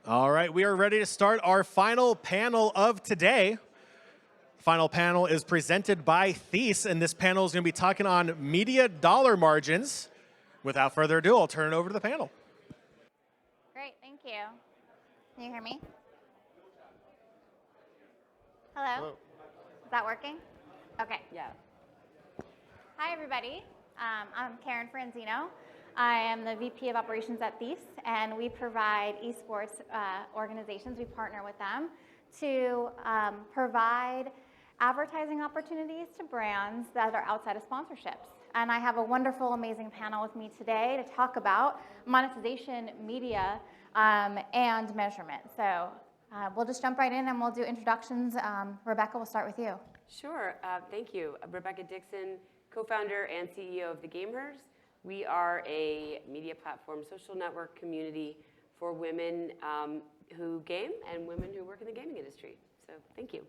All right, we are ready to start our final panel of today. The final panel is presented by Thece, and this panel is going to be talking on media dollar margins. Without further ado, I'll turn it over to the panel. Great, thank you. Can you hear me? Hello? Is that working? Okay. Yeah. Hi, everybody. I'm Karen Franzino. I am the VP of Operations at Thece, and we provide esports organizations. We partner with them to provide advertising opportunities to brands that are outside of sponsorships. And I have a wonderful, amazing panel with me today to talk about monetization, media, and measurement. So we'll just jump right in and we'll do introductions. Rebecca, we'll start with you. Sure. Thank you. Rebecca Dixon, co-founder and CEO of the gameHERS. We are a media platform, social network community for women who game and women who work in the gaming industry. So thank you.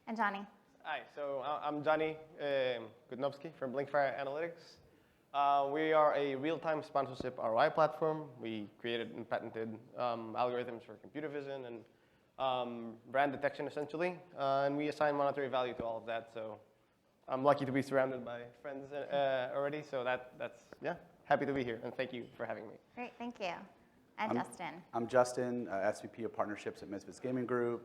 And Johnny. Hi, so I'm Johnny Kutnowski from Blinkfire Analytics. We are a real-time sponsorship ROI platform. We created and patented algorithms for computer vision and brand detection, essentially. And we assign monetary value to all of that. So I'm lucky to be surrounded by friends already. So that's happy to be here. And thank you for having me. Great, thank you. And Justin. I'm Justin, SVP of Partnerships at Misfits Gaming Group,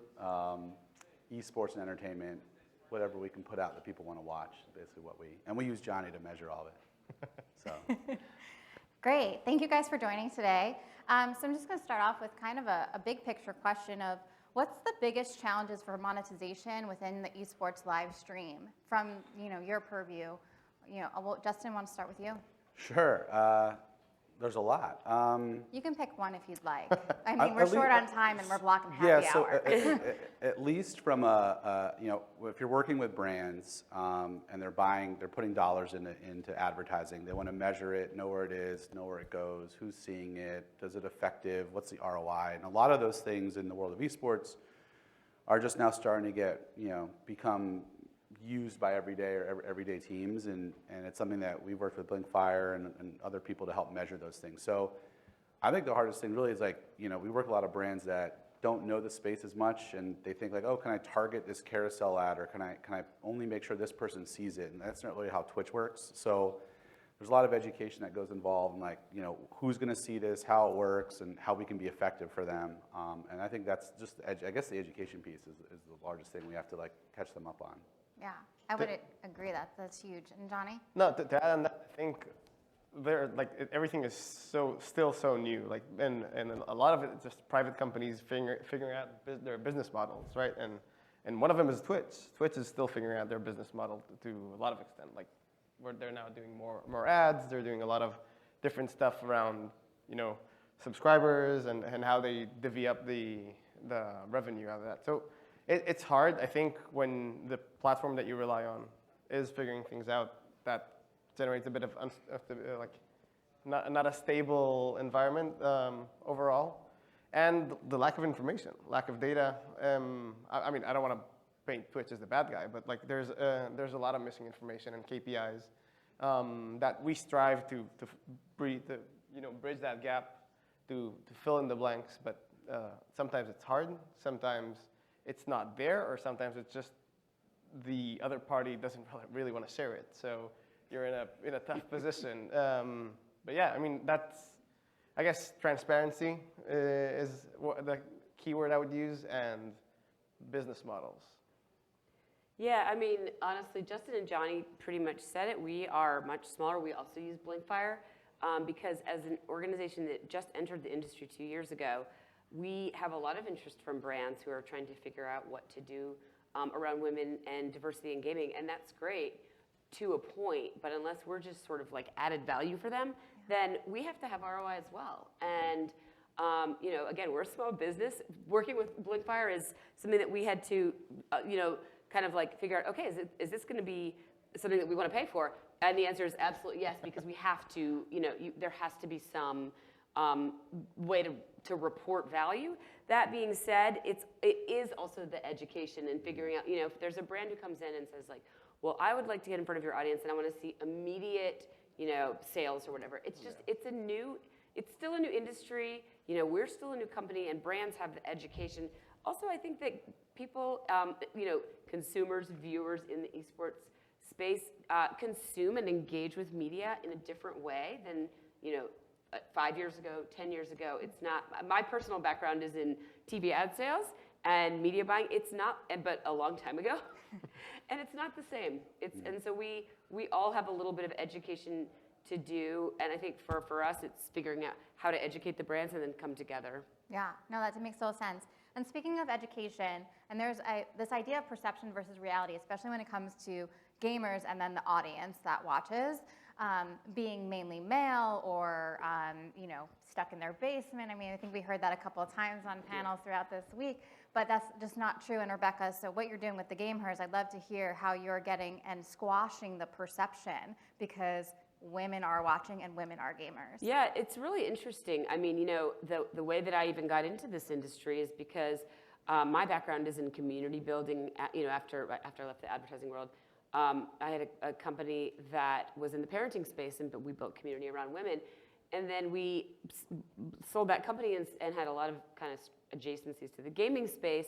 Esports and Entertainment, whatever we can put out that people want to watch, basically and we use Johnny to measure all of it. So. Great, thank you guys for joining today. So I'm just going to start off with kind of a big picture question of what's the biggest challenges for monetization within the esports live stream from your purview? Justin, want to start with you? Sure. There's a lot. You can pick one if you'd like. I mean, we're short on time and we're blocking happy hour. At least from if you're working with brands and they're putting dollars into advertising, they want to measure it, know where it is, know where it goes, who's seeing it, does it effective, what's the ROI, and a lot of those things in the world of esports are just now starting to become used by everyday teams, and it's something that we've worked with Blinkfire and other people to help measure those things. So I think the hardest thing really is we work with a lot of brands that don't know the space as much, and they think like, oh, can I target this carousel ad, or can I only make sure this person sees it? And that's not really how Twitch works. So there's a lot of education that goes involved, and who's going to see this, how it works, and how we can be effective for them. And I think that's just I guess the education piece is the largest thing we have to catch them up on. Yeah, I would agree that's huge. And Johnny? No, to add on that, I think everything is still so new. And a lot of it is just private companies figuring out their business models, right? And one of them is Twitch. Twitch is still figuring out their business model to a lot of extent. Where they're now doing more ads. They're doing a lot of different stuff around subscribers and how they divvy up the revenue out of that. So it's hard, I think, when the platform that you rely on is figuring things out. That generates a bit of not a stable environment overall, and the lack of information, lack of data. I mean, I don't want to paint Twitch as the bad guy, but there's a lot of missing information and KPIs that we strive to bridge that gap, to fill in the blanks. But sometimes it's hard. Sometimes it's not there, or sometimes it's just the other party doesn't really want to share it. So you're in a tough position. But yeah, I mean, I guess transparency is the key word I would use, and business models. Yeah, I mean, honestly, Justin and Johnny pretty much said it. We are much smaller. We also use Blinkfire because as an organization that just entered the industry 2 years ago, we have a lot of interest from brands who are trying to figure out what to do around women and diversity in gaming, and that's great to a point, but unless we're just sort of added value for them, then we have to have ROI as well. And again, we're a small business. Working with Blinkfire is something that we had to kind of figure out, okay, is this going to be something that we want to pay for? And the answer is absolutely yes, because we have to, there has to be some way to report value. That being said, it is also the education and figuring out, if there's a brand who comes in and says well, I would like to get in front of your audience and I want to see immediate, sales or whatever. It's just, it's still a new industry. You know, we're still a new company, and brands have the education. Also, I think that people, you know, consumers, viewers in the esports space consume and engage with media in a different way than, you know, 5 years ago, 10 years ago. It's not, my personal background is in TV ad sales and media buying. It's not, but a long time ago. And it's not the same. And so we all have a little bit of education to do. And I think for us, it's figuring out how to educate the brands and then come together. Yeah, no, that makes total sense. And speaking of education, and there's this idea of perception versus reality, especially when it comes to gamers and then the audience that watches, being mainly male or you know, stuck in their basement. I mean, I think we heard that a couple of times on panels throughout this week, but that's just not true. And Rebecca, so what you're doing with the gameHERS, I'd love to hear how you're getting and squashing the perception, because women are watching and women are gamers. Yeah, it's really interesting. I mean, you know, the way that I even got into this industry is because my background is in community building. You know, after I left the advertising world, I had a company that was in the parenting space, but we built community around women. And then we sold that company and had a lot of kind of adjacencies to the gaming space,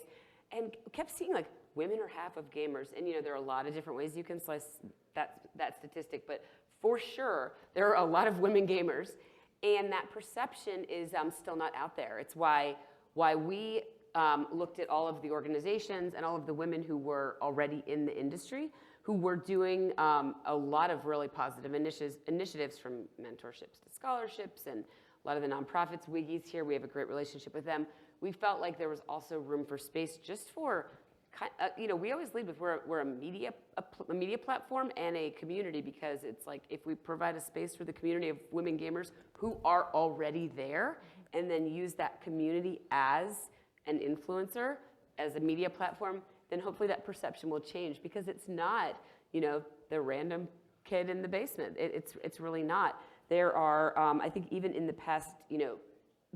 and kept seeing like women are half of gamers. And you know, there are a lot of different ways you can slice that statistic, but for sure, there are a lot of women gamers, and that perception is still not out there. It's why we looked at all of the organizations and all of the women who were already in the industry, who were doing a lot of really positive initiatives, from mentorships to scholarships, and a lot of the nonprofits. Wiggy's here, we have a great relationship with them. We felt like there was also room for space just for, you know, we always lead with we're a media platform and a community, because it's like if we provide a space for the community of women gamers who are already there, and then use that community as an influencer, as a media platform, then hopefully that perception will change, because it's not, you know, the random kid in the basement. It's really not. There are, I think even in the past, you know,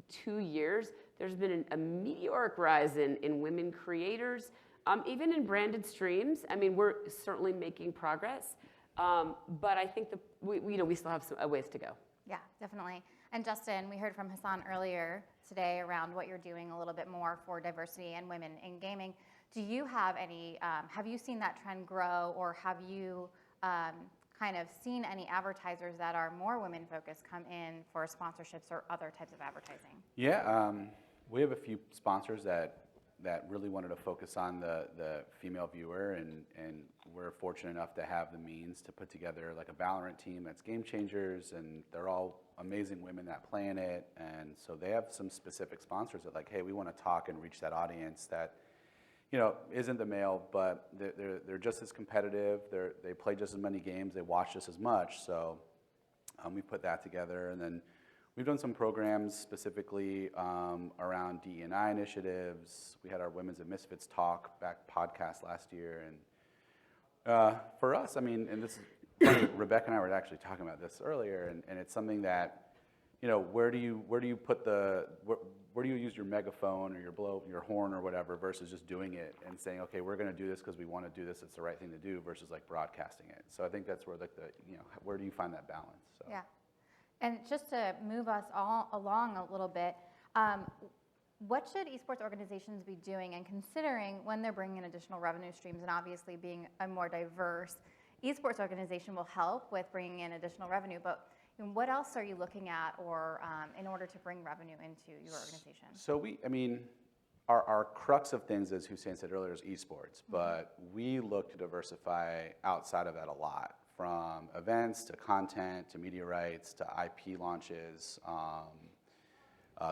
2 years, there's been a meteoric rise in women creators, even in branded streams. I mean, we're certainly making progress, but I think we still have a ways to go. Yeah, definitely. And Justin, we heard from Hassan earlier today around what you're doing a little bit more for diversity and women in gaming. Do you have any, have you seen that trend grow, or have you kind of seen any advertisers that are more women focused come in for sponsorships or other types of advertising? Yeah, we have a few sponsors that really wanted to focus on the female viewer, and we're fortunate enough to have the means to put together like a Valorant team that's game changers, and they're all amazing women that play in it. And so they have some specific sponsors that like, hey, we want to talk and reach that audience that, you know, isn't the male, but they're just as competitive. They play just as many games. They watch just as much. So we put that together, and then we've done some programs specifically around DE&I initiatives. We had our Women's and Misfits talk back podcast last year, and for us, I mean, and this is Rebecca and I were actually talking about this earlier, and it's something that, you know, where do you put where do you use your megaphone or your horn or whatever versus just doing it and saying, okay, we're going to do this because we want to do this, it's the right thing to do, versus like broadcasting it. So I think that's where like where do you find that balance? So. Yeah. And just to move us all along a little bit, what should esports organizations be doing and considering when they're bringing in additional revenue streams? And obviously being a more diverse esports organization will help with bringing in additional revenue, but what else are you looking at, or in order to bring revenue into your organization? So our crux of things, as Hussein said earlier, is esports, but we look to diversify outside of that a lot, from events to content to media rights to IP launches,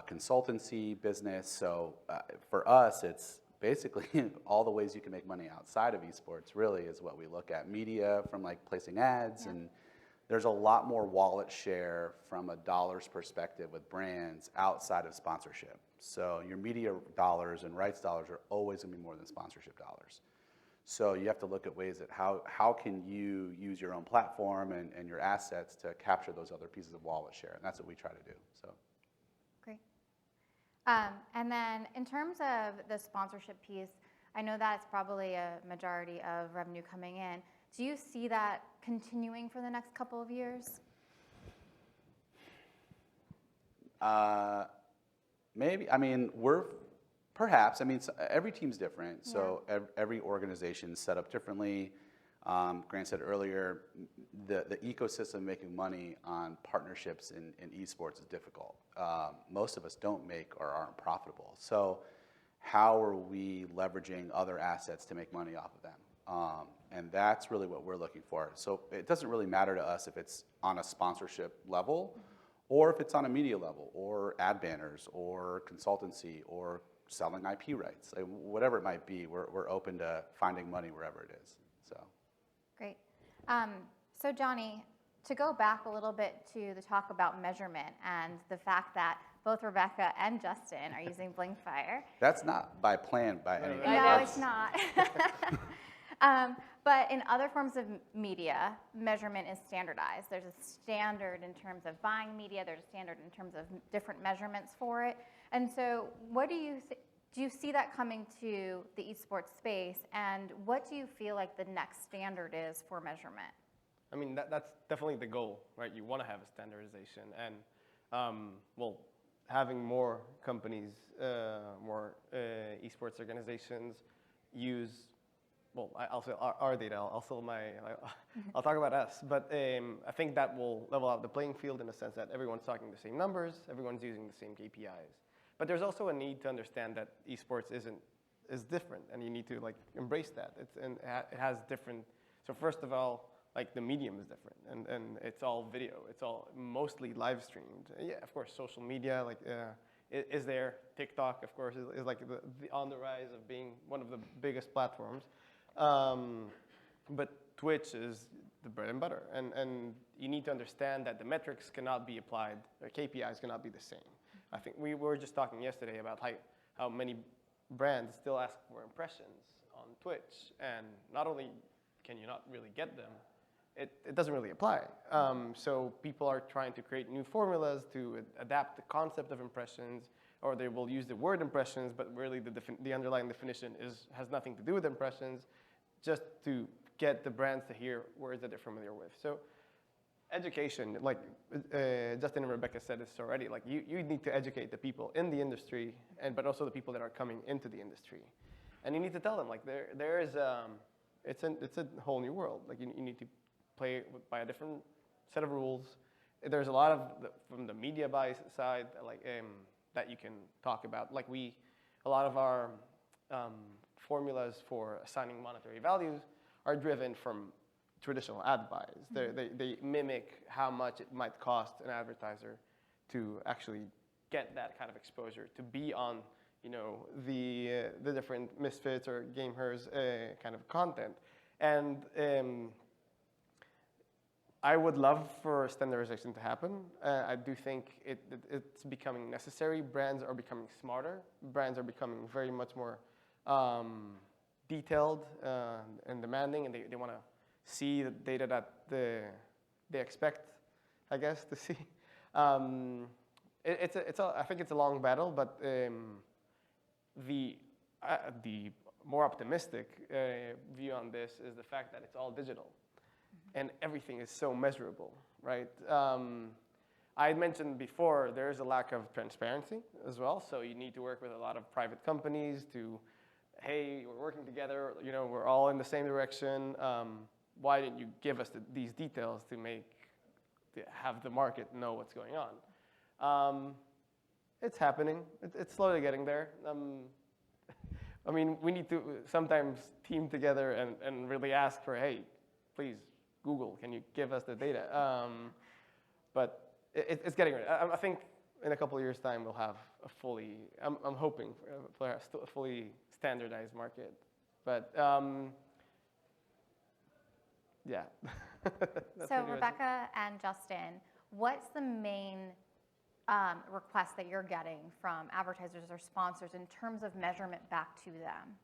consultancy business. So for us, it's basically all the ways you can make money outside of esports really is what we look at. Media, from like placing ads, and there's a lot more wallet share from a dollars perspective with brands outside of sponsorship. So your media dollars and rights dollars are always going to be more than sponsorship dollars. So you have to look at ways that how can you use your own platform and your assets to capture those other pieces of wallet share, and that's what we try to do. So. Great. And then in terms of the sponsorship piece, I know that's probably a majority of revenue coming in. Do you see that continuing for the next couple of years? Maybe. I mean, perhaps. I mean, every team's different. So every organization is set up differently. Grant said earlier, the ecosystem making money on partnerships in esports is difficult. Most of us don't make or aren't profitable. So how are we leveraging other assets to make money off of them? And that's really what we're looking for. So it doesn't really matter to us if it's on a sponsorship level or if it's on a media level or ad banners or consultancy or selling IP rights. Like, whatever it might be, we're open to finding money wherever it is. So. Great. So Johnny, to go back a little bit to the talk about measurement and the fact that both Rebecca and Justin are using Blinkfire. That's not by plan by any means. No, it's not. But in other forms of media, measurement is standardized. There's a standard in terms of buying media. There's a standard in terms of different measurements for it. And so what do you see that coming to the esports space? And what do you feel like the next standard is for measurement? I mean, that's definitely the goal, right? You want to have a standardization. And, well, having more companies, more esports organizations use, well, I'll say our data, I'll talk about us, but I think that will level out the playing field in the sense that everyone's talking the same numbers, everyone's using the same KPIs. But there's also a need to understand that esports is different, and you need to like embrace that. It has different. So first of all, like the medium is different, and it's all video. It's all mostly live streamed. Yeah, of course, social media like is there. TikTok, of course, is like on the rise of being one of the biggest platforms. But Twitch is the bread and butter, and you need to understand that the metrics cannot be applied, or KPIs cannot be the same. I think we were just talking yesterday about how many brands still ask for impressions on Twitch, and not only can you not really get them, it doesn't really apply. So people are trying to create new formulas to adapt the concept of impressions, or they will use the word impressions, but really the underlying definition has nothing to do with impressions, just to get the brands to hear words that they're familiar with. So education, like Justin and Rebecca said this already, like you need to educate the people in the industry, but also the people that are coming into the industry. And you need to tell them, like there is, it's a whole new world. Like you need to play by a different set of rules. There's a lot of, from the media buy side, like that you can talk about. Like a lot of our formulas for assigning monetary values are driven from traditional ad buys. They mimic how much it might cost an advertiser to actually get that kind of exposure, to be on, you know, the different Misfits or gameHERS kind of content. And I would love for standardization to happen. I do think it's becoming necessary. Brands are becoming smarter. Brands are becoming very much more detailed and demanding, and they want to see the data that they expect, I guess, to see. I think it's a long battle, but the more optimistic view on this is the fact that it's all digital, and everything is so measurable, right? I had mentioned before there's a lack of transparency as well, so you need to work with a lot of private companies to, hey, we're working together, you know, we're all in the same direction. Why didn't you give us these details to have the market know what's going on? It's happening. It's slowly getting there. I mean, we need to sometimes team together and really ask for, hey, please, Google, can you give us the data? But it's getting ready. I think in a couple of years' time, we'll have a fully, I'm hoping for a fully standardized market. But yeah. So Rebecca and Justin, what's the main request that you're getting from advertisers or sponsors in terms of measurement back to them?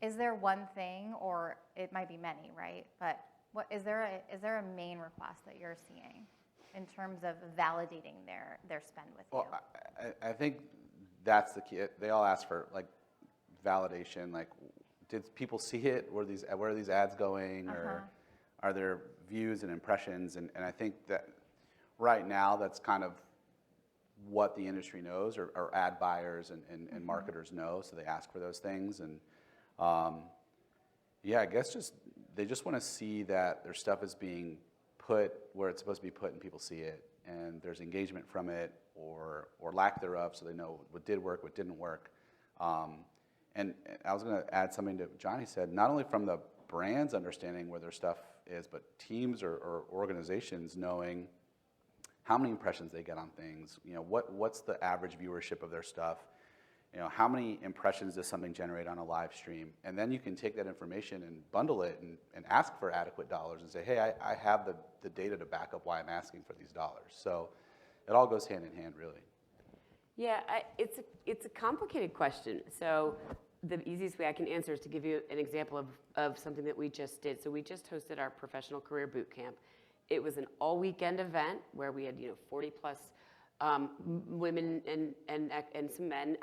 Is there one thing, or it might be many, right? But is there a main request that you're seeing in terms of validating their spend with you? Well, I think that's the key. They all ask for like validation. Like, did people see it? Where are these ads going? Or are there views and impressions? And I think that right now that's kind of what the industry knows or ad buyers and marketers know, so they ask for those things. And yeah, I guess they just want to see that their stuff is being put where it's supposed to be put and people see it, and there's engagement from it or lack thereof, so they know what did work, what didn't work. And I was going to add something to what Johnny said, not only from the brands understanding where their stuff is, but teams or organizations knowing how many impressions they get on things. You know, what's the average viewership of their stuff? You know, how many impressions does something generate on a live stream? And then you can take that information and bundle it and ask for adequate dollars and say, hey, I have the data to back up why I'm asking for these dollars. So it all goes hand in hand, really. Yeah, it's a complicated question. So the easiest way I can answer is to give you an example of something that we just did. So we just hosted our professional career boot camp. It was an all-weekend event where we had 40 plus women and some men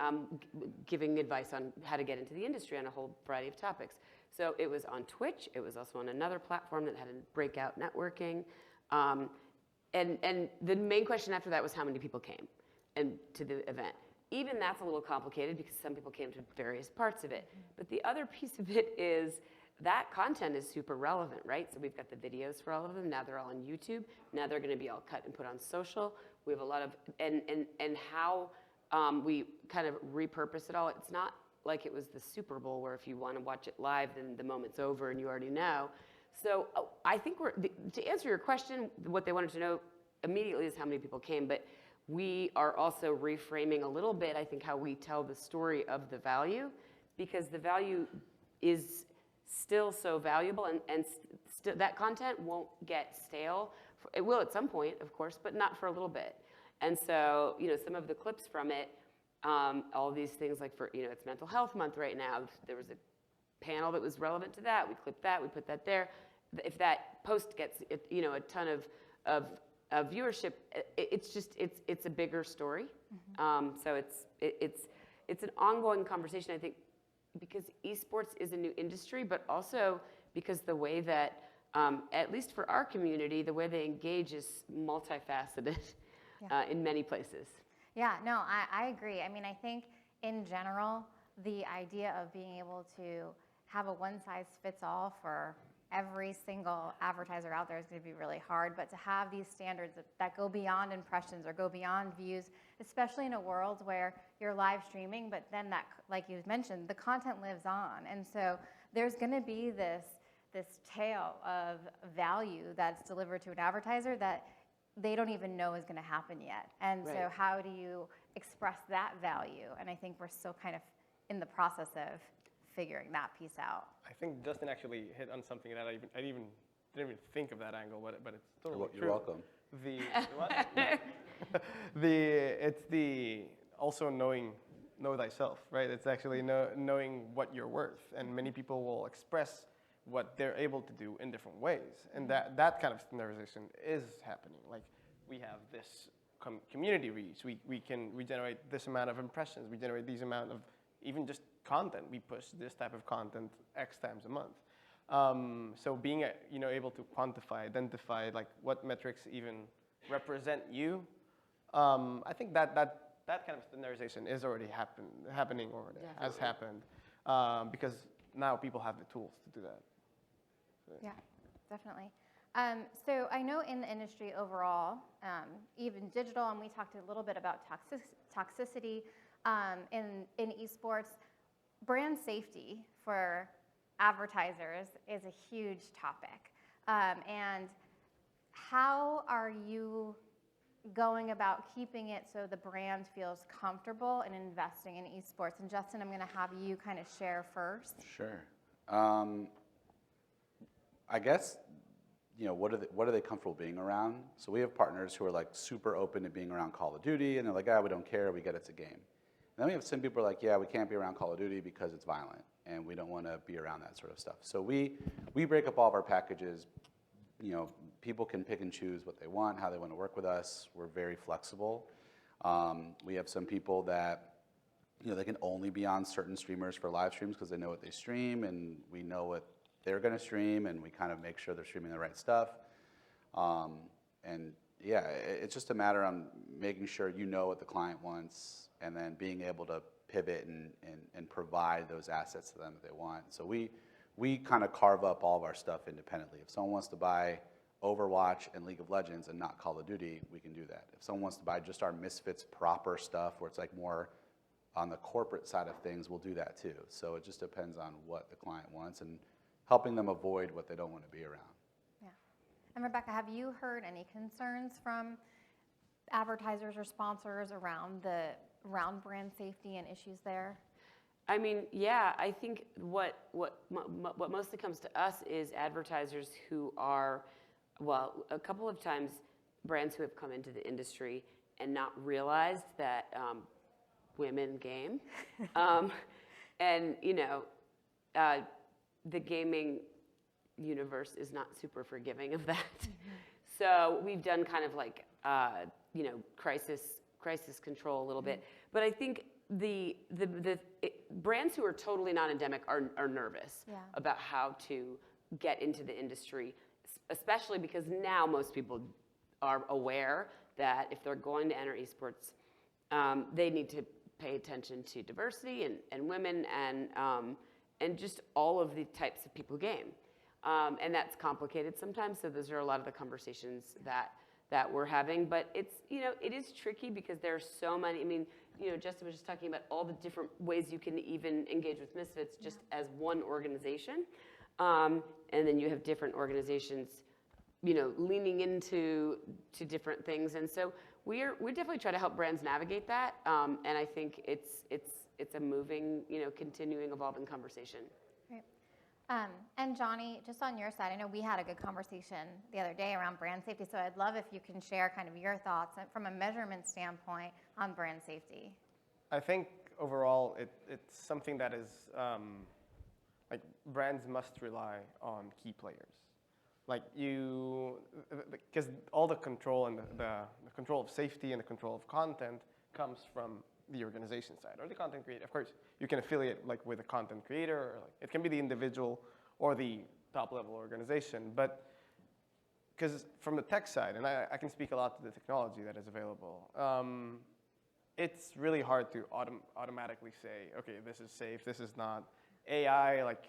giving advice on how to get into the industry on a whole variety of topics. So it was on Twitch. It was also on another platform that had a breakout networking. And the main question after that was how many people came to the event. Even that's a little complicated because some people came to various parts of it. But the other piece of it is that content is super relevant, right? So we've got the videos for all of them. Now they're all on YouTube. Now they're going to be all cut and put on social. We have a lot of, and how we kind of repurpose it all. It's not like it was the Super Bowl where if you want to watch it live, then the moment's over and you already know. So I think to answer your question, what they wanted to know immediately is how many people came, but we are also reframing a little bit, I think, how we tell the story of the value, because the value is still so valuable, and that content won't get stale. It will at some point, of course, but not for a little bit. And so, some of the clips from it, all these things like it's Mental Health Month right now. There was a panel that was relevant to that. We clipped that. We put that there. If that post gets, a ton of viewership, it's a bigger story. So it's an ongoing conversation, I think, because esports is a new industry, but also because the way that, at least for our community, the way they engage is multifaceted in many places. Yeah, no, I agree. I mean, I think in general, the idea of being able to have a one-size-fits-all for every single advertiser out there is going to be really hard, but to have these standards that go beyond impressions or go beyond views, especially in a world where you're live streaming, but then that, like you mentioned, the content lives on. And so there's going to be this tail of value that's delivered to an advertiser that they don't even know is going to happen yet. And Right. So how do you express that value? And I think we're still kind of in the process of figuring that piece out. I think Justin actually hit on something that I didn't even think of that angle, but it's totally true. You're welcome. It's the also know thyself, right? It's actually knowing what you're worth, and many people will express what they're able to do in different ways, and that kind of standardization is happening. Like we have this community reach, we generate this amount of impressions, we generate these amount of even just content. We push this type of content X times a month. So being able to quantify, identify like what metrics even represent you, I think that kind of standardization is already happening already, Definitely. has happened, because now people have the tools to do that. Yeah, definitely. So I know in the industry overall, even digital, and we talked a little bit about toxicity in esports, brand safety for advertisers is a huge topic. And how are you going about keeping it so the brand feels comfortable in investing in esports? And Justin, I'm going to have you kind of share first. Sure. I guess, what are they comfortable being around? So we have partners who are like super open to being around Call of Duty, and they're like, we don't care, we get it's a game. And then we have some people who are like, we can't be around Call of Duty because it's violent, and we don't want to be around that sort of stuff. So we break up all of our packages. People can pick and choose what they want, how they want to work with us. We're very flexible. We have some people that, they can only be on certain streamers for live streams because they know what they stream, and we know what they're going to stream, and we kind of make sure they're streaming the right stuff. And yeah, it's just a matter of making sure you know what the client wants and then being able to pivot and provide those assets to them that they want. So we kind of carve up all of our stuff independently. If someone wants to buy Overwatch and League of Legends and not Call of Duty, we can do that. If someone wants to buy just our Misfits proper stuff where it's like more on the corporate side of things, we'll do that too. So it just depends on what the client wants and helping them avoid what they don't want to be around. Yeah. And Rebecca, have you heard any concerns from advertisers or sponsors around brand safety and issues there? I mean, yeah, I think what mostly comes to us is advertisers who are, well, a couple of times brands who have come into the industry and not realized that women game, and the gaming universe is not super forgiving of that. So we've done kind of like crisis control a little bit, but I think brands who are totally non-endemic are nervous about how to get into the industry, especially because now most people are aware that if they're going to enter esports, they need to pay attention to diversity and women and just all of the types of people who game. And that's complicated sometimes, so those are a lot of the conversations that we're having. But it's, it is tricky because there are so many, I mean, Justin was just talking about all the different ways you can even engage with Misfits just as one organization. And then you have different organizations, leaning into different things. And so we definitely try to help brands navigate that. And I think it's a moving, continuing, evolving conversation. Right. And Johnny, just on your side, I know we had a good conversation the other day around brand safety, so I'd love if you can share kind of your thoughts from a measurement standpoint on brand safety. I think overall it's something that is, like brands must rely on key players. Like because all the control and the control of safety and the control of content comes from the organization side or the content creator. Of course, you can affiliate like with a content creator, or like it can be the individual or the top level organization. But because from the tech side, and I can speak a lot to the technology that is available, it's really hard to automatically say, okay, this is safe, this is not. AI, like,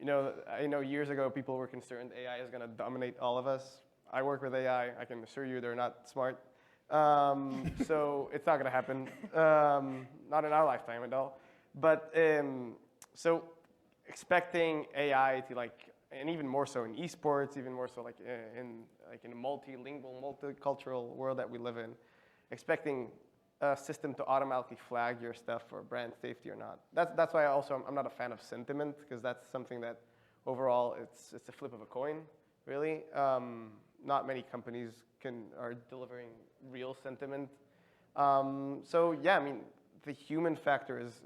I know years ago people were concerned AI is going to dominate all of us. I work with AI. I can assure you they're not smart. So it's not going to happen. Not in our lifetime at all. But so expecting AI to and even more so in esports, even more so in a multilingual, multicultural world that we live in, expecting a system to automatically flag your stuff for brand safety or not. That's why I'm not a fan of sentiment, because that's something that overall it's a flip of a coin, really. Not many companies are delivering real sentiment. So yeah, I mean, the human factor is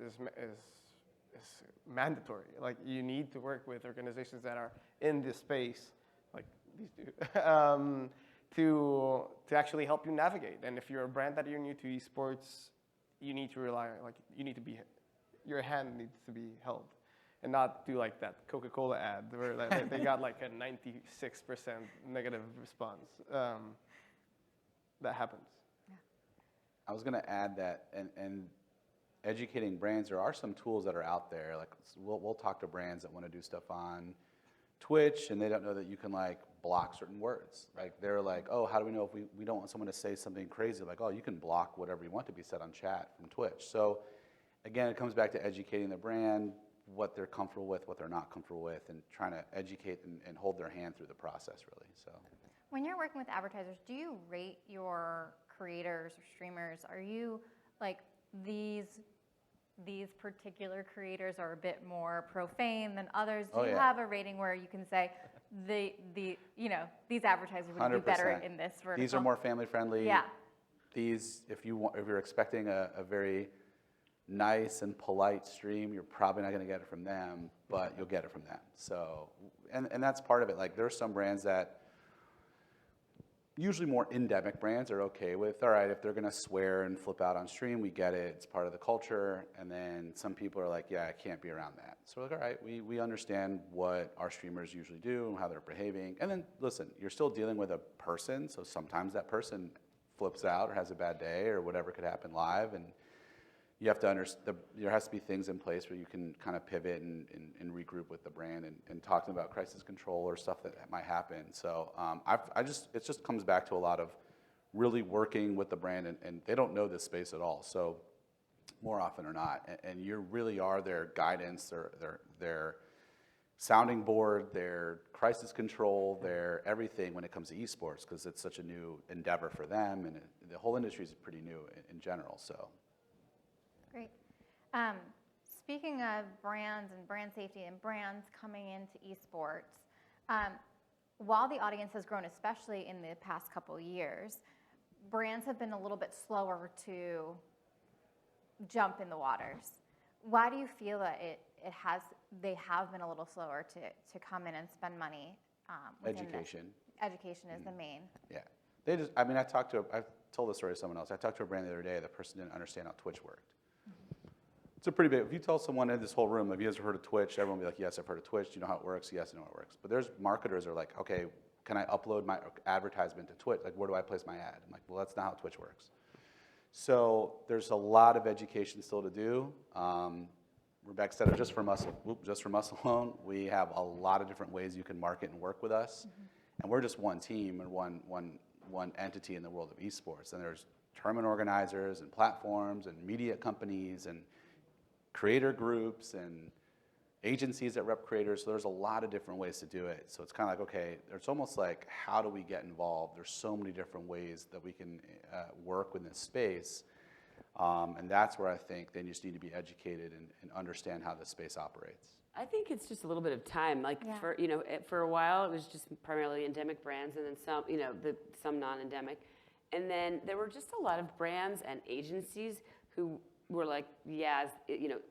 mandatory. Like, you need to work with organizations that are in this space, like these two, to actually help you navigate. And if you're a brand that you're new to esports, you need to rely on, your hand needs to be held, and not do like that Coca-Cola ad where they got like a 96% negative response. That happens. Yeah. I was going to add that, and educating brands, there are some tools that are out there. Like, we'll talk to brands that want to do stuff on Twitch, and they don't know that you can block certain words. Like, they're like, oh, how do we know if we don't want someone to say something crazy? Like, oh, you can block whatever you want to be said on chat from Twitch. So again, it comes back to educating the brand, what they're comfortable with, what they're not comfortable with, and trying to educate and hold their hand through the process, really. So when you're working with advertisers, do you rate your creators or streamers? Are you like, these particular creators are a bit more profane than others? Do you have a rating where you can say these advertisers would 100%. Do better in this vertical? These are more family friendly. Yeah. These, if you're expecting a very nice and polite stream, you're probably not going to get it from them, but you'll get it from them. So, and that's part of it. Like, there are some brands that usually more endemic brands are okay with, all right, if they're going to swear and flip out on stream, we get it. It's part of the culture. And then some people are like, yeah, I can't be around that. So we're like, all right, we understand what our streamers usually do and how they're behaving. And then, listen, you're still dealing with a person, so sometimes that person flips out or has a bad day or whatever could happen live. And you have to understand, there has to be things in place where you can kind of pivot and regroup with the brand and talk to them about crisis control or stuff that might happen. So it just comes back to a lot of really working with the brand, and they don't know this space at all. So more often or not, and you really are their guidance, their sounding board, their crisis control, their everything when it comes to esports, because it's such a new endeavor for them, and the whole industry is pretty new in general. So. Great. Speaking of brands and brand safety and brands coming into esports, while the audience has grown, especially in the past couple years, brands have been a little bit slower to jump in the waters. Why do you feel that they have been a little slower to come in and spend money? Education. Education is the main. Yeah. I told this story to someone else. I talked to a brand the other day. The person didn't understand how Twitch worked. It's a pretty big, if you tell someone in this whole room, have you guys heard of Twitch? Everyone will be like, yes, I've heard of Twitch. Do you know how it works? Yes, I know how it works. But there's marketers that are like, okay, can I upload my advertisement to Twitch? Like, where do I place my ad? I'm like, well, that's not how Twitch works. So there's a lot of education still to do. Rebecca said it, just from us alone, we have a lot of different ways you can market and work with us. And we're just one team and one entity in the world of esports. And there's tournament organizers and platforms and media companies and creator groups and agencies that rep creators. So there's a lot of different ways to do it. So it's kind of like, okay, it's almost like, how do we get involved? There's so many different ways that we can work within this space. And that's where I think they just need to be educated and understand how this space operates. I think it's just a little bit of time. Like for a while, it was just primarily endemic brands, and then some, some non-endemic, and then there were just a lot of brands and agencies who were like, yeah,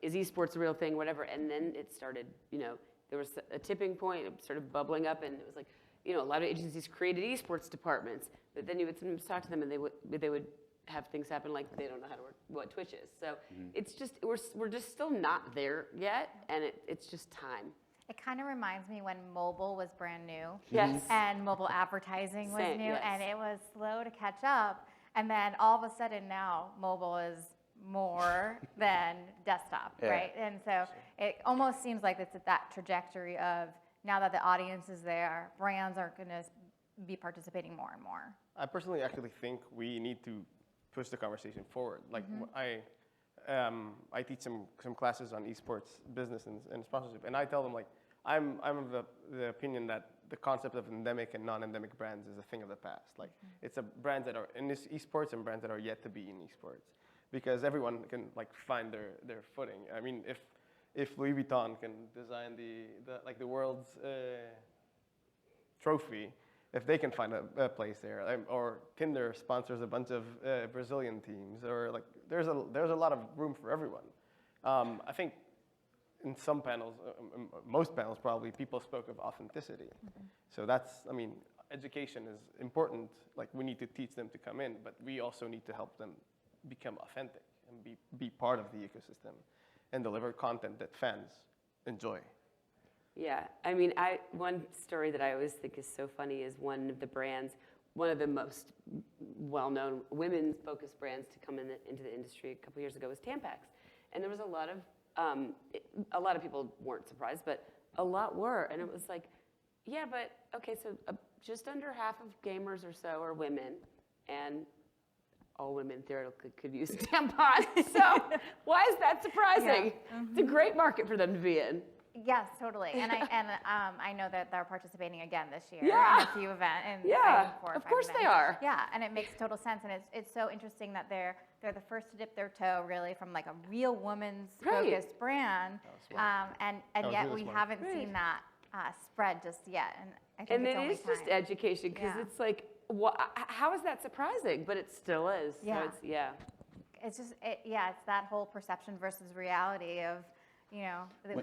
is esports a real thing, whatever. And then it started, there was a tipping point. It started bubbling up, and it was like, a lot of agencies created esports departments. But then you would sometimes talk to them, and they would have things happen like they don't know how to work what Twitch is. So it's just we're just still not there yet, and it's just time. It kind of reminds me when mobile was brand new. Yes. And mobile advertising was Same, new, yes. and it was slow to catch up. And then all of a sudden now, mobile is more than desktop, right? And so it almost seems like it's at that trajectory of, now that the audience is there, brands are going to be participating more and more. I personally actually think we need to push the conversation forward. Like I teach some classes on esports business and sponsorship, and I tell them, like, I'm of the opinion that the concept of endemic and non-endemic brands is a thing of the past. Like it's a brands that are in this esports and brands that are yet to be in esports, because everyone can find their footing. I mean, if Louis Vuitton can design the world's trophy, if they can find a place there, or Tinder sponsors a bunch of Brazilian teams, or there's a lot of room for everyone. I think in some panels, most panels probably, people spoke of authenticity. So education is important. Like we need to teach them to come in, but we also need to help them become authentic and be part of the ecosystem and deliver content that fans enjoy. Yeah, one story that I always think is so funny is one of the brands, one of the most well-known women's-focused brands to come into the industry a couple years ago was Tampax, and there was a lot of people weren't surprised, but a lot were, and it was like, yeah, but okay, so just under half of gamers or so are women, and all women theoretically could use tampons. So why is that surprising? Yeah. It's a great market for them to be in. Yes, totally. And I know that they're participating again this year Yeah. in a few events. Yeah, of course they are. Yeah, and it makes total sense. And it's so interesting that they're the first to dip their toe really from like a real woman's focused brand. And yet we haven't seen that spread just yet. And I think it's only time. Just education, because it's like, how is that surprising? But it still is. Yeah. So it's just it's that whole perception versus reality of,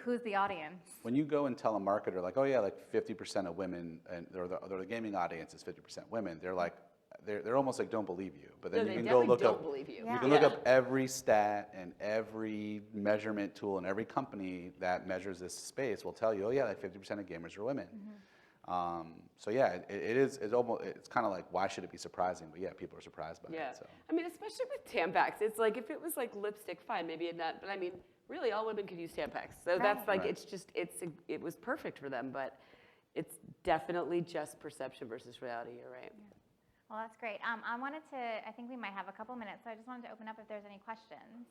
who's the audience? When you go and tell a marketer, like, oh yeah, like 50% of women, or the gaming audience is 50% women, they're like, they're almost like don't believe you. But then No, you they can go definitely look don't up. believe you. Yeah. You can look up every stat and every measurement tool, and every company that measures this space will tell you, oh yeah, like 50% of gamers are women. So yeah, it's kind of like, why should it be surprising? But yeah, people are surprised by Yeah. it. So. I mean, especially with Tampax, it's like if it was like lipstick, fine, maybe it not. But I mean, really, all women could use Tampax. So that's like, Right. it's just, it was perfect for them. But it's definitely just perception versus reality. You're right. Yeah. Well, that's great. I think we might have a couple minutes, so I just wanted to open up if there's any questions.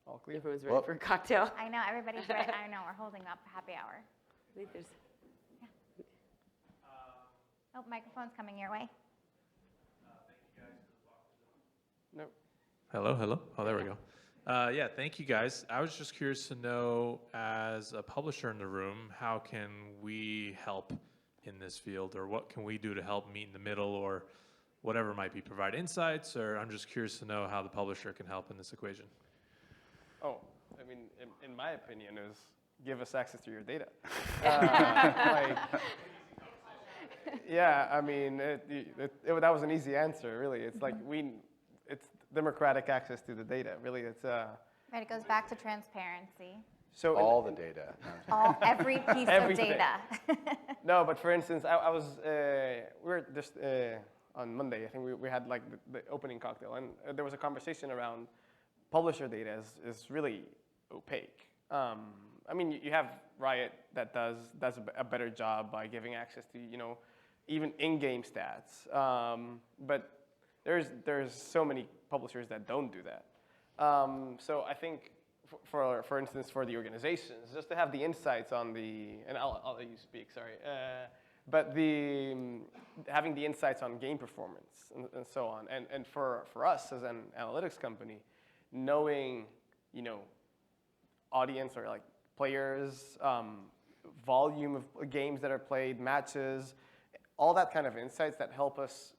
All clear. Everyone's ready for a cocktail. I know, everybody's ready. I know, we're holding up happy hour. I think there's. Oh, microphone's coming your way. No. Hello, hello. Oh, there we go. Yeah, thank you guys. I was just curious to know, as a publisher in the room, how can we help in this field, or what can we do to help meet in the middle, or whatever might be, provide insights, or I'm just curious to know how the publisher can help in this equation. Oh, I mean, in my opinion, is give us access to your data. Yeah, I mean, that was an easy answer, really. It's like it's democratic access to the data. Really, it's Right, it goes back to transparency. so All the data. Every piece Everything. of data. No, but for instance, I was we were just on Monday. I think we had like the opening cocktail, and there was a conversation around publisher data is really opaque. I mean, you have Riot that does a better job by giving access to even in-game stats, but there's so many publishers that don't do that. So I think for instance, for the organizations, just to have the insights on and I'll let you speak, sorry. But having the insights on game performance and so on, and for us as an analytics company, knowing audience or like players, volume of games that are played, matches, all that kind of insights that help us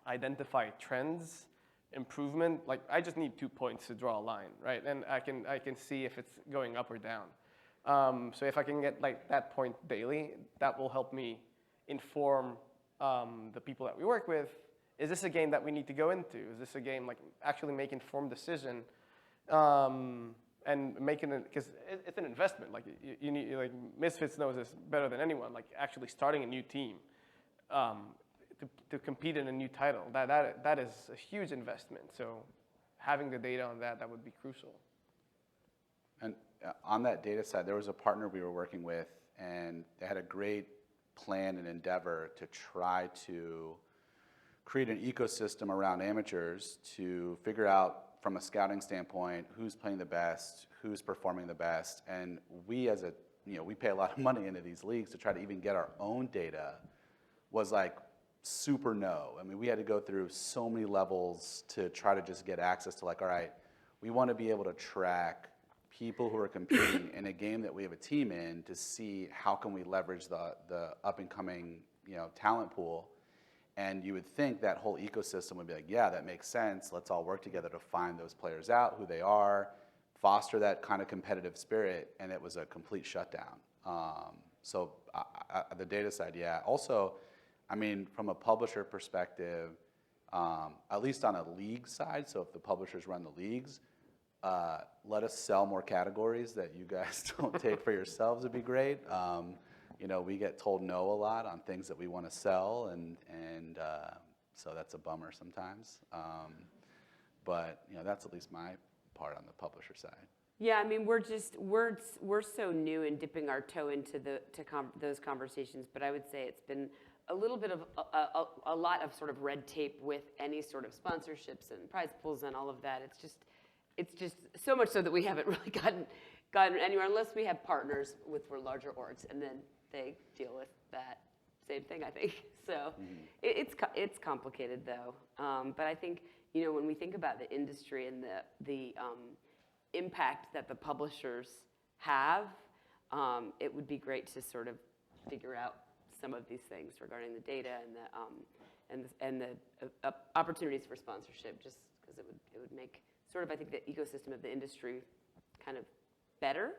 identify trends, improvement. Like I just need 2 points to draw a line, right? And I can see if it's going up or down. So if I can get like that point daily, that will help me inform the people that we work with. Is this a game that we need to go into? Is this a game like actually make informed decision and making it, because it's an investment. Like you need, like Misfits knows this better than anyone. Like actually starting a new team to compete in a new title, that is a huge investment. So having the data on that would be crucial. And on that data side, there was a partner we were working with, and they had a great plan and endeavor to try to create an ecosystem around amateurs to figure out from a scouting standpoint who's playing the best, who's performing the best. And we as we pay a lot of money into these leagues to try to even get our own data was like super no. I mean, we had to go through so many levels to try to just get access to like, all right, we want to be able to track people who are competing in a game that we have a team in to see how can we leverage the up and coming talent pool. And you would think that whole ecosystem would be like, yeah, that makes sense. Let's all work together to find those players out, who they are, foster that kind of competitive spirit, and it was a complete shutdown. So the data side, yeah. Also, I mean, from a publisher perspective, at least on a league side, so if the publishers run the leagues, let us sell more categories that you guys don't take for yourselves would be great. We get told no a lot on things that we want to sell, and so that's a bummer sometimes. But that's at least my part on the publisher side. Yeah, I mean, we're so new and dipping our toe into those conversations, but I would say it's been a little bit of a lot of sort of red tape with any sort of sponsorships and prize pools and all of that. It's just so much so that we haven't really gotten anywhere unless we have partners for larger orgs, and then they deal with that same thing, I think. So it's complicated though. But I think when we think about the industry and the impact that the publishers have, it would be great to sort of figure out some of these things regarding the data and the opportunities for sponsorship, just because it would make sort of, I think, the ecosystem of the industry kind of better.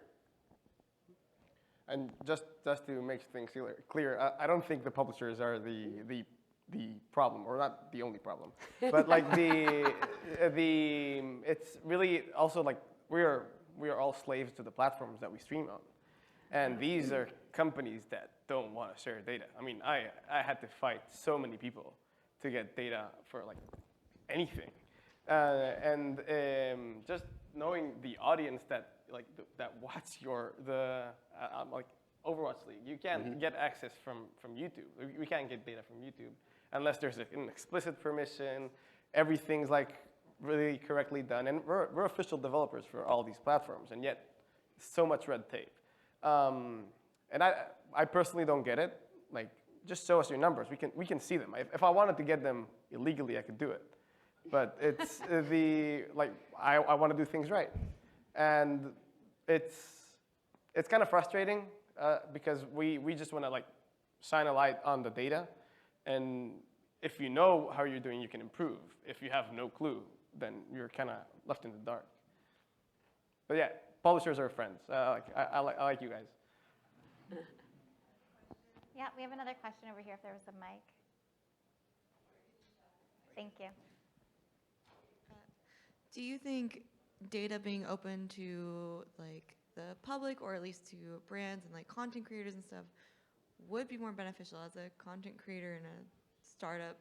And just to make things clear, I don't think the publishers are the problem, or not the only problem, but like it's really also like we are all slaves to the platforms that we stream on, and these are companies that don't want to share data. I mean, I had to fight so many people to get data for like anything, and just knowing the audience that like that watch like Overwatch League, you can't get access from YouTube. We can't get data from YouTube unless there's an explicit permission. Everything's like really correctly done, and we're official developers for all these platforms, and yet so much red tape. And I personally don't get it. Like, just show us your numbers. We can see them. If I wanted to get them illegally, I could do it. But it's I want to do things right, and it's kind of frustrating because we just want to like shine a light on the data, and if you know how you're doing, you can improve. If you have no clue, then you're kind of left in the dark. But yeah, publishers are friends. I like you guys. Yeah, we have another question over here if there was a mic. Thank you. Do you think data being open to like the public, or at least to brands and like content creators and stuff, would be more beneficial? As a content creator in a startup,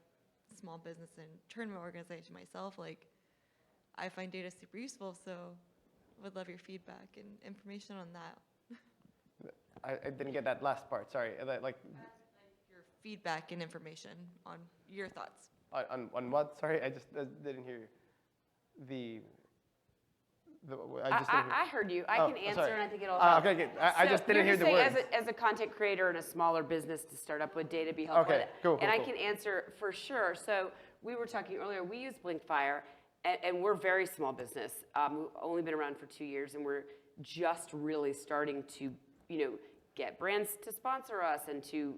small business and tournament organization myself, like I find data super useful, so would love your feedback and information on that. I didn't get that last part. Sorry. Like your feedback and information on your thoughts. On what? Sorry, I just didn't hear you. I heard you. I can answer, sorry. and I think it'll help. Okay. I just didn't hear the words. As a content creator in a smaller business, to start up with data be helpful. Okay, cool. And I can answer for sure. So we were talking earlier. We use Blinkfire, and we're a very small business. We've only been around for 2 years, and we're just really starting to, get brands to sponsor us and to,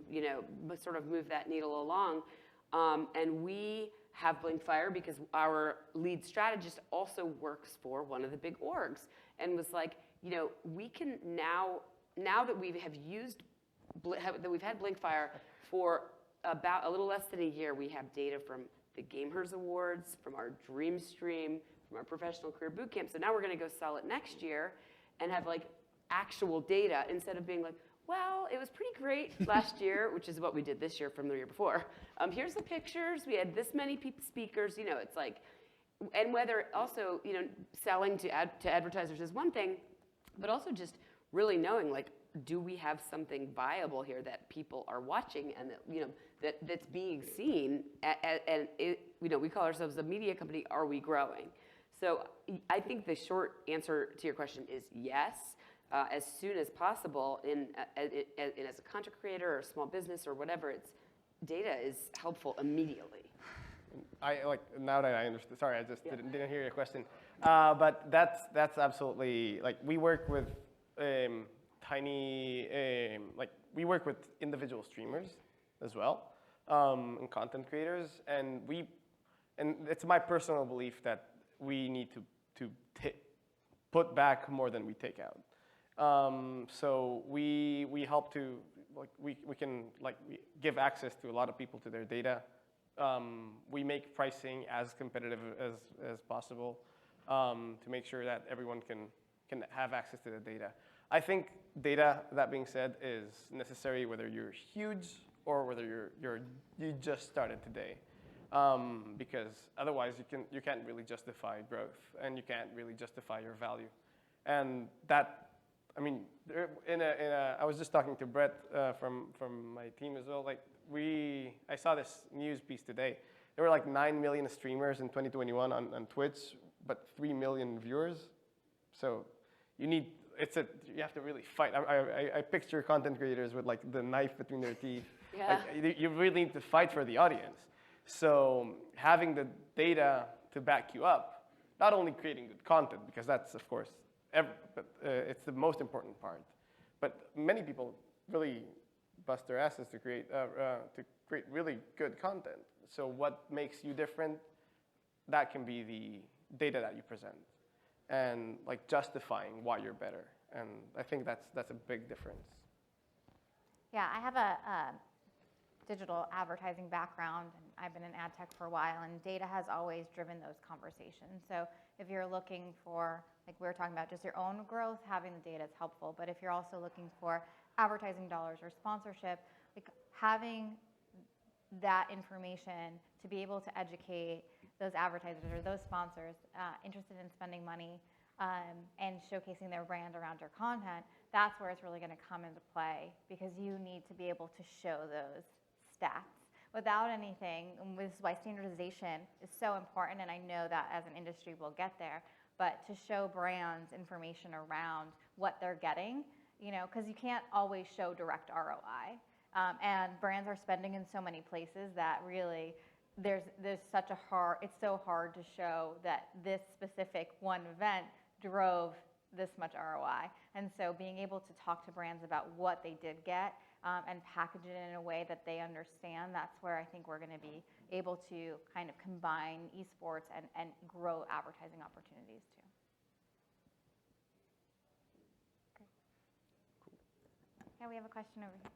sort of move that needle along. And we have Blinkfire because our lead strategist also works for one of the big orgs, and was like, we can now that we have used, that we've had Blinkfire for about a little less than a year, we have data from the gameHERS Awards, from our Dream Stream, from our Professional Career Bootcamp. So now we're going to go sell it next year and have like actual data instead of being like, well, it was pretty great last year, which is what we did this year from the year before. Here's the pictures. We had this many speakers. It's like, and whether also, selling to advertisers is one thing, but also just really knowing, like, do we have something viable here that people are watching and that, that's being seen? And we call ourselves a media company. Are we growing? So I think the short answer to your question is yes. As soon as possible, as a content creator or a small business or whatever, data is helpful immediately. Now that I understand. Sorry, I just didn't hear your question. But that's absolutely, like, we work with we work with individual streamers as well, and content creators, and it's my personal belief that we need to put back more than we take out. So we help to, like, we can give access to a lot of people to their data. We make pricing as competitive as possible to make sure that everyone can have access to the data. I think data, that being said, is necessary whether you're huge or whether you just started today, because otherwise you can't really justify growth and you can't really justify your value, and that. I mean, I was just talking to Brett from my team as well. Like, I saw this news piece today. There were like 9 million streamers in 2021 on Twitch, but 3 million viewers. So you have to really fight. I picture content creators with like the knife between their teeth. Yeah. Like, you really need to fight for the audience. So having the data to back you up, not only creating good content, because that's of course. But it's the most important part. But many people really bust their asses to create really good content. So what makes you different? That can be the data that you present, and like justifying why you're better. And I think that's a big difference. Yeah, I have a digital advertising background, and I've been in ad tech for a while, and data has always driven those conversations. So if you're looking for, like we were talking about, just your own growth, having the data is helpful. But if you're also looking for advertising dollars or sponsorship, like having that information to be able to educate those advertisers or those sponsors interested in spending money and showcasing their brand around your content, that's where it's really going to come into play, because you need to be able to show those stats. Without anything, and this is why standardization is so important, and I know that as an industry we'll get there, but to show brands information around what they're getting, you know, because you can't always show direct ROI. And brands are spending in so many places that really there's such a hard, it's so hard to show that this specific one event drove this much ROI. And so being able to talk to brands about what they did get and package it in a way that they understand, that's where I think we're going to be able to kind of combine esports and grow advertising opportunities too. Great. Cool. Yeah, we have a question over here.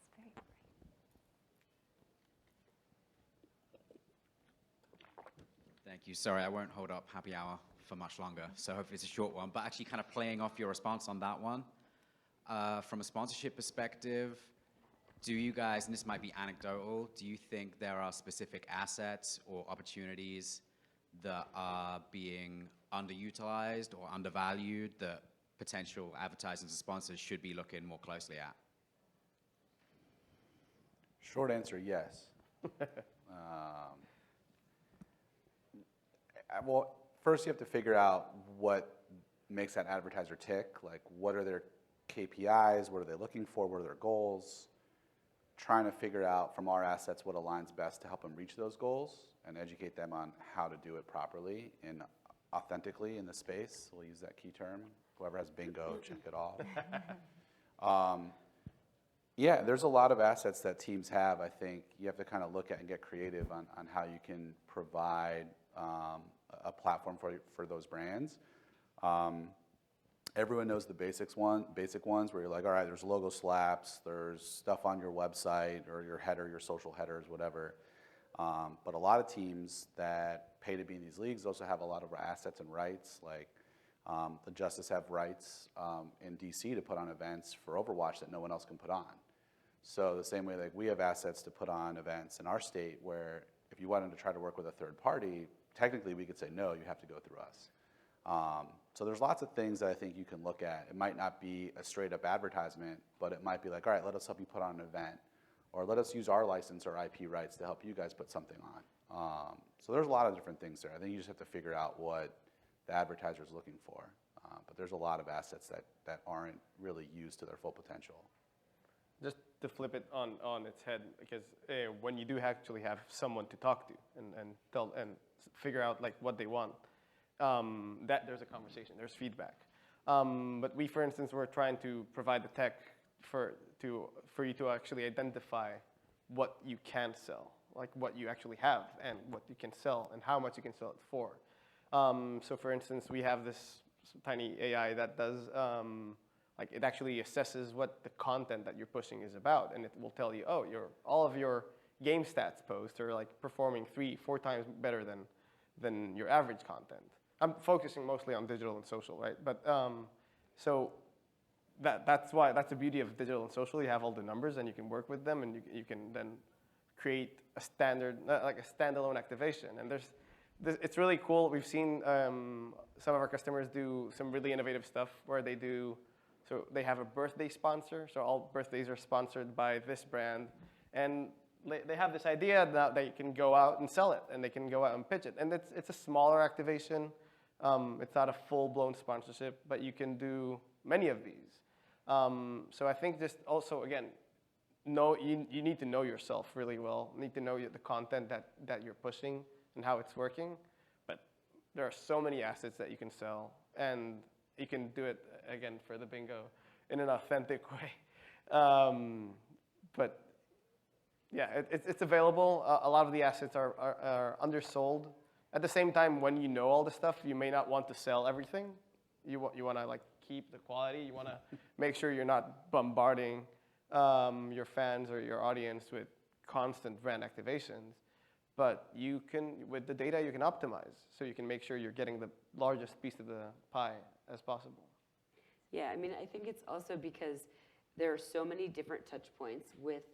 It's very bright. Thank you. Sorry, I won't hold up happy hour for much longer, so hopefully it's a short one. But actually kind of playing off your response on that one, from a sponsorship perspective, do you guys, and this might be anecdotal, do you think there are specific assets or opportunities that are being underutilized or undervalued that potential advertisers and sponsors should be looking more closely at? Short answer, yes. Well, first you have to figure out what makes that advertiser tick. Like, what are their KPIs? What are they looking for? What are their goals? Trying to figure out from our assets what aligns best to help them reach those goals and educate them on how to do it properly and authentically in the space. We'll use that key term. Whoever has bingo, check it off. Yeah, there's a lot of assets that teams have. I think you have to kind of look at and get creative on how you can provide a platform for those brands. Everyone knows the basic ones where you're like, all right, there's logo slaps, there's stuff on your website or your header, your social headers, whatever. But a lot of teams that pay to be in these leagues also have a lot of assets and rights. Like the Justice have rights in DC to put on events for Overwatch that no one else can put on. So the same way, like we have assets to put on events in our state where if you wanted to try to work with a third party, technically we could say, no, you have to go through us. So there's lots of things that I think you can look at. It might not be a straight up advertisement, but it might be like, all right, let us help you put on an event, or let us use our license or IP rights to help you guys put something on. So there's a lot of different things there. I think you just have to figure out what the advertiser is looking for. But there's a lot of assets that aren't really used to their full potential. Just to flip it on its head, because when you do actually have someone to talk to and figure out like what they want, that there's a conversation, there's feedback. But we, for instance, we're trying to provide the tech for you to actually identify what you can sell, like what you actually have and what you can sell and how much you can sell it for. So for instance, we have this tiny AI that does, like it actually assesses what the content that you're pushing is about, and it will tell you, oh, all of your game stats posts are like performing 3-4 times better than your average content. I'm focusing mostly on digital and social, right? But so that's the beauty of digital and social. You have all the numbers, and you can work with them, and you can then create a standard, like a standalone activation. And it's really cool. We've seen some of our customers do some really innovative stuff where they do. So they have a birthday sponsor. So all birthdays are sponsored by this brand, and they have this idea that they can go out and sell it, and they can go out and pitch it. And it's a smaller activation. It's not a full-blown sponsorship, but you can do many of these. So I think just also, again, you need to know yourself really well. You need to know the content that you're pushing and how it's working. But there are so many assets that you can sell, and you can do it, again, for the bingo in an authentic way. But yeah, it's available. A lot of the assets are undersold. At the same time, when you know all the stuff, you may not want to sell everything. You want to like keep the quality. You want to make sure you're not bombarding your fans or your audience with constant brand activations. But you can, with the data, you can optimize. So you can make sure you're getting the largest piece of the pie as possible. Yeah, I mean, I think it's also because there are so many different touch points with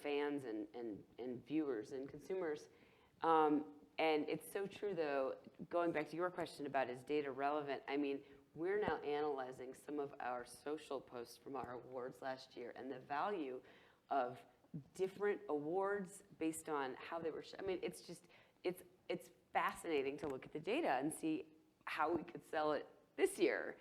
fans and viewers and consumers. And it's so true, though, going back to your question about is data relevant, I mean, we're now analyzing some of our social posts from our awards last year and the value of different awards based on how they were, I mean, it's just, it's fascinating to look at the data and see how we could sell it this year.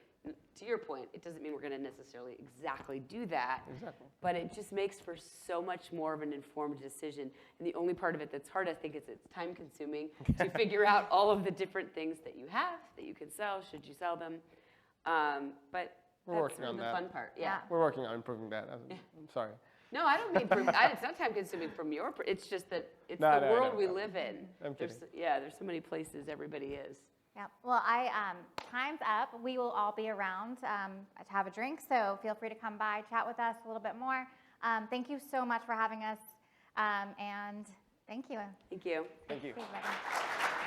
To your point, it doesn't mean we're going to necessarily exactly do that. Exactly. But it just makes for so much more of an informed decision. And the only part of it that's hard, I think, is it's time consuming to figure out all of the different things that you have, that you can sell, should you sell them. But We're that's working sort of on the that. fun part. Yeah. We're working on improving that. I'm sorry. No, I don't mean, it's not time consuming from your, it's just that it's No, the no, world no, we no. live in. I'm kidding. There's so many places everybody is. Yeah. Well, time's up. We will all be around to have a drink, so feel free to come by, chat with us a little bit more. Thank you so much for having us, and thank you. Thank you. Thank you. Everybody.